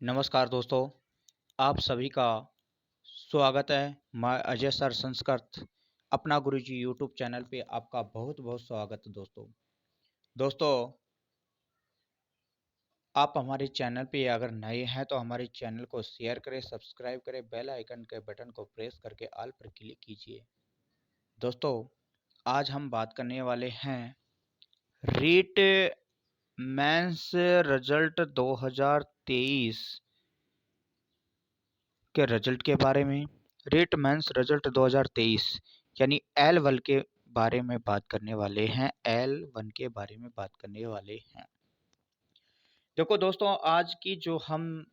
नमस्कार दोस्तों, आप सभी का स्वागत है। मैं अजय सर संस्कृत अपना गुरुजी यूट्यूब चैनल पे आपका बहुत-बहुत स्वागत है दोस्तों। दोस्तों, आप हमारे चैनल पे अगर नए हैं तो हमारे चैनल को शेयर करें, सब्सक्राइब करें, बेल आइकन के बटन को प्रेस करके ऑल पर क्लिक कीजिए। दोस्तों, आज हम बात करने वाले हैं रीट मेंस रिजल्ट 2023 के रिजल्ट के बारे में। रीट मेंस रिजल्ट 2023 यानी L1 के बारे में बात करने वाले हैं। L1 के बारे में बात करने वाले हैं। देखो दोस्तों, आज की जो हम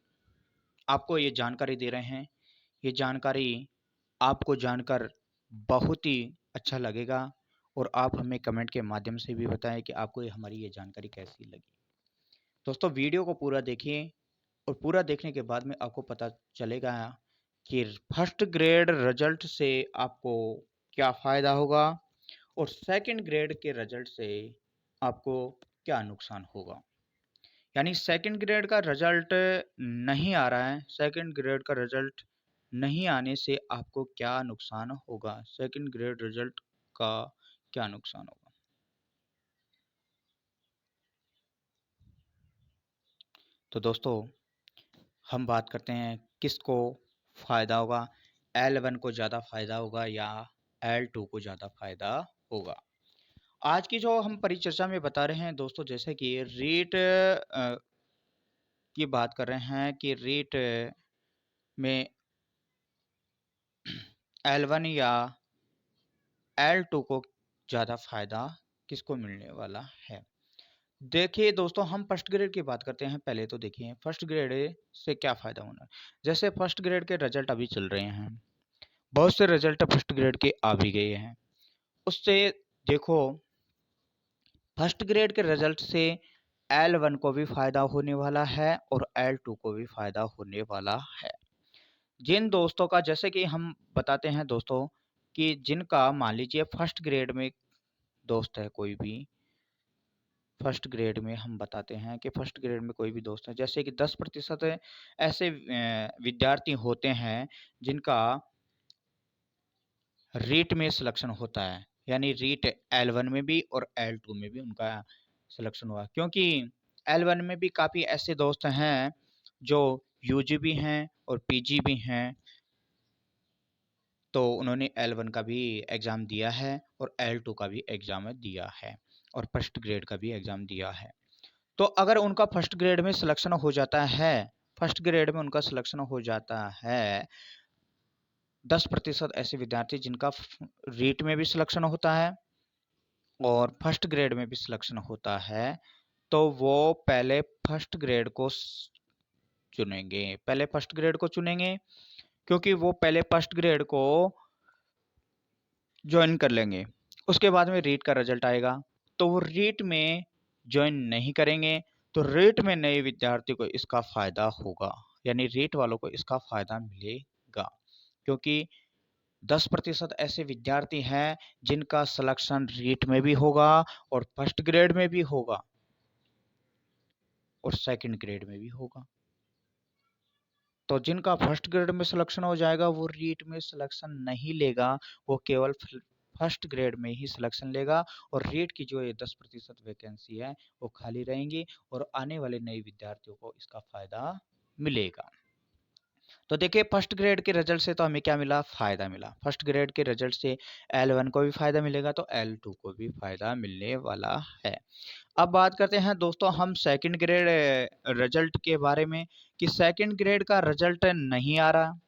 आपको ये जानकारी दे रहे हैं, ये जानकारी आपको जानकर बहुत ही अच्छा लगेगा और आप हमें कमेंट के माध्यम से भी बताएं कि आपको हमारी ये जानकारी कैसी लगी। दोस्तों, वीडियो को पूरा देखिए और पूरा देखने के बाद में आपको पता चलेगा कि फर्स्ट ग्रेड रिजल्ट से आपको क्या फ़ायदा होगा और सेकंड ग्रेड के रिजल्ट से आपको क्या नुकसान होगा। यानी सेकंड ग्रेड का रिजल्ट नहीं आ रहा है, सेकंड ग्रेड का रिजल्ट नहीं आने से आपको क्या नुकसान होगा, सेकंड ग्रेड रिजल्ट का क्या नुकसान होगा। तो दोस्तों, हम बात करते हैं किसको फ़ायदा होगा, L1 को ज़्यादा फ़ायदा होगा या L2 को ज़्यादा फ़ायदा होगा। आज की जो हम परिचर्चा में बता रहे हैं दोस्तों, जैसे कि रीट की बात कर रहे हैं कि रीट में L1 या L2 को ज़्यादा फ़ायदा किसको मिलने वाला है। देखिए दोस्तों, हम फर्स्ट ग्रेड की बात करते हैं। पहले तो देखिए फर्स्ट ग्रेड से क्या फ़ायदा होना है। जैसे फर्स्ट ग्रेड के रिजल्ट अभी चल रहे हैं, बहुत से रिजल्ट फर्स्ट ग्रेड के आ भी गए हैं। उससे देखो, फर्स्ट ग्रेड के रिजल्ट से L1 को भी फ़ायदा होने वाला है और L2 को भी फ़ायदा होने वाला है। जिन दोस्तों का, जैसे कि हम बताते हैं दोस्तों, कि जिनका मान लीजिए फर्स्ट ग्रेड में दोस्त है कोई भी, फर्स्ट ग्रेड में हम बताते हैं कि फर्स्ट ग्रेड में कोई भी दोस्त है, जैसे कि 10% ऐसे विद्यार्थी होते हैं जिनका रीट में सिलेक्शन होता है, यानी रीट L1 में भी और L2 में भी उनका सिलेक्शन हुआ, क्योंकि L1 में भी काफ़ी ऐसे दोस्त हैं जो यूजी भी हैं और पीजी भी हैं, तो उन्होंने L1 का भी एग्ज़ाम दिया है और L2 का भी एग्ज़ाम दिया है और फर्स्ट ग्रेड का भी एग्ज़ाम दिया है। तो अगर उनका फर्स्ट ग्रेड में सिलेक्शन हो जाता है, फर्स्ट ग्रेड में उनका सिलेक्शन हो जाता है, 10% ऐसे विद्यार्थी जिनका रीट में भी सिलेक्शन होता है और फर्स्ट ग्रेड में भी सिलेक्शन होता है, तो वो पहले फर्स्ट ग्रेड को चुनेंगे, पहले फर्स्ट ग्रेड को चुनेंगे, क्योंकि वो पहले फर्स्ट ग्रेड को ज्वाइन कर लेंगे। उसके बाद में रीट का रिजल्ट आएगा, तो वो रीट में ज्वाइन नहीं करेंगे, तो रीट में नए विद्यार्थी को इसका फ़ायदा होगा, यानी रीट वालों को इसका फ़ायदा मिलेगा, क्योंकि 10% ऐसे विद्यार्थी हैं जिनका सिलेक्शन रीट में भी होगा और फर्स्ट ग्रेड में भी होगा और सेकंड ग्रेड में भी होगा। तो जिनका फर्स्ट ग्रेड में सिलेक्शन हो जाएगा वो रीट में सिलेक्शन नहीं लेगा, वो केवल फर्स्ट ग्रेड में ही सिलेक्शन लेगा और रीट की जो ये 10% वैकेंसी है वो खाली रहेंगी और आने वाले नए विद्यार्थियों को इसका फ़ायदा मिलेगा। तो देखिए, फर्स्ट ग्रेड के रिजल्ट से तो हमें क्या मिला, फ़ायदा मिला। फर्स्ट ग्रेड के रिजल्ट से L1 को भी फ़ायदा मिलेगा, तो L2 को भी फ़ायदा मिलने वाला है। अब बात करते हैं दोस्तों हम सेकंड ग्रेड रिजल्ट के बारे में, कि सेकंड ग्रेड का रिजल्ट नहीं आ रहा,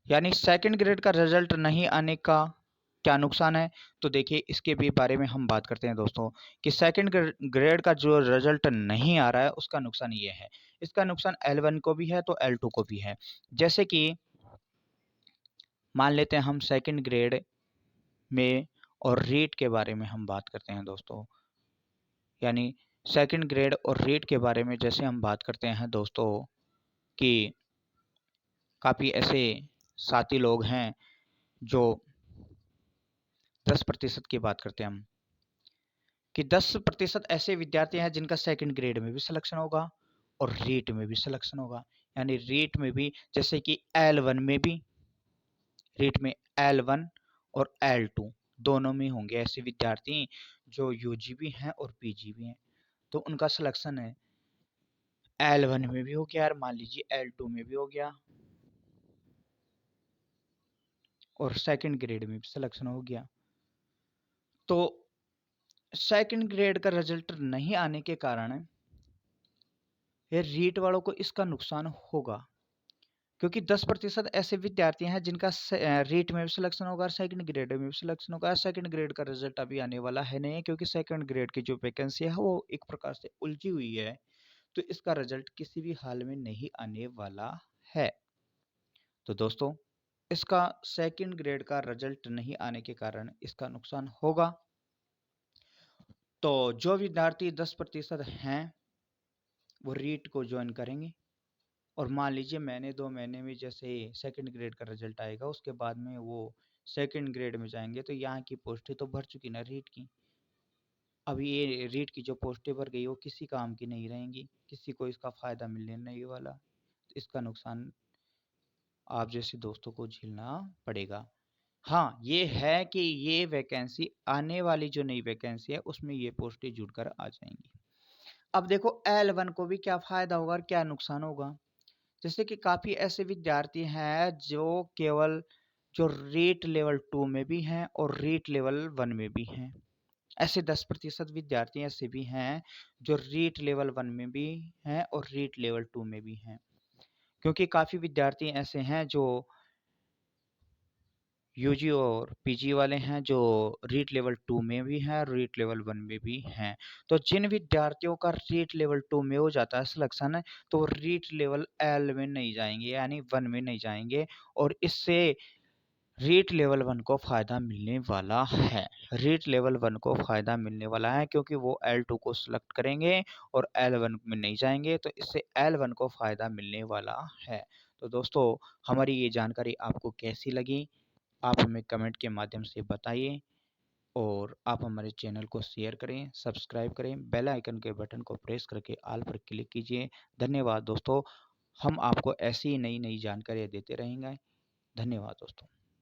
यानी सेकंड ग्रेड का रिजल्ट नहीं आने का क्या नुकसान है। तो देखिए, इसके भी बारे में हम बात करते हैं दोस्तों, कि सेकंड ग्रेड का जो रिजल्ट नहीं आ रहा है उसका नुकसान ये है। इसका नुकसान L1 को भी है तो L2 को भी है। जैसे कि मान लेते हैं हम सेकंड ग्रेड में और रीट के बारे में हम बात करते हैं दोस्तों, यानी सेकंड ग्रेड और रीट के बारे में जैसे हम बात करते हैं दोस्तों, कि काफ़ी ऐसे साथी लोग हैं जो 10% की बात करते हैं हम कि 10% ऐसे विद्यार्थी हैं जिनका सेकंड ग्रेड में भी सिलेक्शन होगा और रीट में भी सिलेक्शन होगा। यानी रीट में भी, जैसे कि L1 में भी, रीट में L1 और L2 दोनों में होंगे ऐसे विद्यार्थी जो यूजी भी हैं और पीजी भी हैं। तो उनका सिलेक्शन है L1 में भी हो गया और मान लीजिए L2 में भी हो गया और सेकंड ग्रेड में भी सिलेक्शन हो गया। तो सेकंड ग्रेड का रिजल्ट नहीं आने के कारण ये रीट वालों को इसका नुकसान होगा, क्योंकि 10% ऐसे विद्यार्थी हैं जिनका रीट में भी सिलेक्शन होगा और सेकंड ग्रेड में भी सिलेक्शन होगा। सेकंड ग्रेड का रिजल्ट अभी आने वाला है नहीं, क्योंकि सेकंड ग्रेड की जो वैकेंसी है वो एक प्रकार से उलझी हुई है। तो इसका रिजल्ट किसी भी हाल में नहीं आने वाला है। तो दोस्तों, इसका सेकंड ग्रेड का रिजल्ट नहीं आने के कारण इसका नुकसान होगा। तो जो विद्यार्थी 10% हैं वो रीट को ज्वाइन करेंगे और मान लीजिए महीने 2 महीने में जैसे सेकंड ग्रेड का रिजल्ट आएगा उसके बाद में वो सेकंड ग्रेड में जाएंगे, तो यहाँ की पोस्टें तो भर चुकी ना रीट की। अभी ये रीट की जो पोस्टें भर गई वो किसी काम की नहीं रहेंगी, किसी को इसका फायदा मिलने नहीं वाला। तो इसका नुकसान आप जैसे दोस्तों को झेलना पड़ेगा। हाँ, ये है कि ये वैकेंसी आने वाली जो नई वैकेंसी है उसमें ये पोस्टें जुड़कर आ जाएंगी। अब देखो L1 को भी क्या फायदा होगा और क्या नुकसान होगा। जैसे कि काफी ऐसे विद्यार्थी हैं जो केवल जो रीट लेवल 2 में भी हैं और रीट लेवल 1 में भी हैं। ऐसे 10% विद्यार्थी ऐसे भी हैं जो रीट लेवल 1 में भी हैं और रीट लेवल 2 में भी हैं। क्योंकि काफी विद्यार्थी ऐसे हैं जो यूजी और पीजी वाले हैं जो रीट लेवल 2 में भी हैं और रीट लेवल 1 में भी हैं। तो जिन विद्यार्थियों का रीट लेवल 2 में हो जाता है सिलेक्शन, तो वो रीट लेवल L में नहीं जाएंगे यानी 1 में नहीं जाएंगे, और इससे रीट लेवल 1 को फायदा मिलने वाला है। रीट लेवल 1 को फायदा मिलने वाला है क्योंकि वो L2 को सिलेक्ट करेंगे और L1 में नहीं जाएंगे, तो इससे L1 को फायदा मिलने वाला है। तो दोस्तों, हमारी ये जानकारी आपको कैसी लगी आप हमें कमेंट के माध्यम से बताइए, और आप हमारे चैनल को शेयर करें, सब्सक्राइब करें, बेल आइकन के बटन को प्रेस करके ऑल पर क्लिक कीजिए। धन्यवाद दोस्तों, हम आपको ऐसी ही नई नई जानकारियाँ देते रहेंगे। धन्यवाद दोस्तों।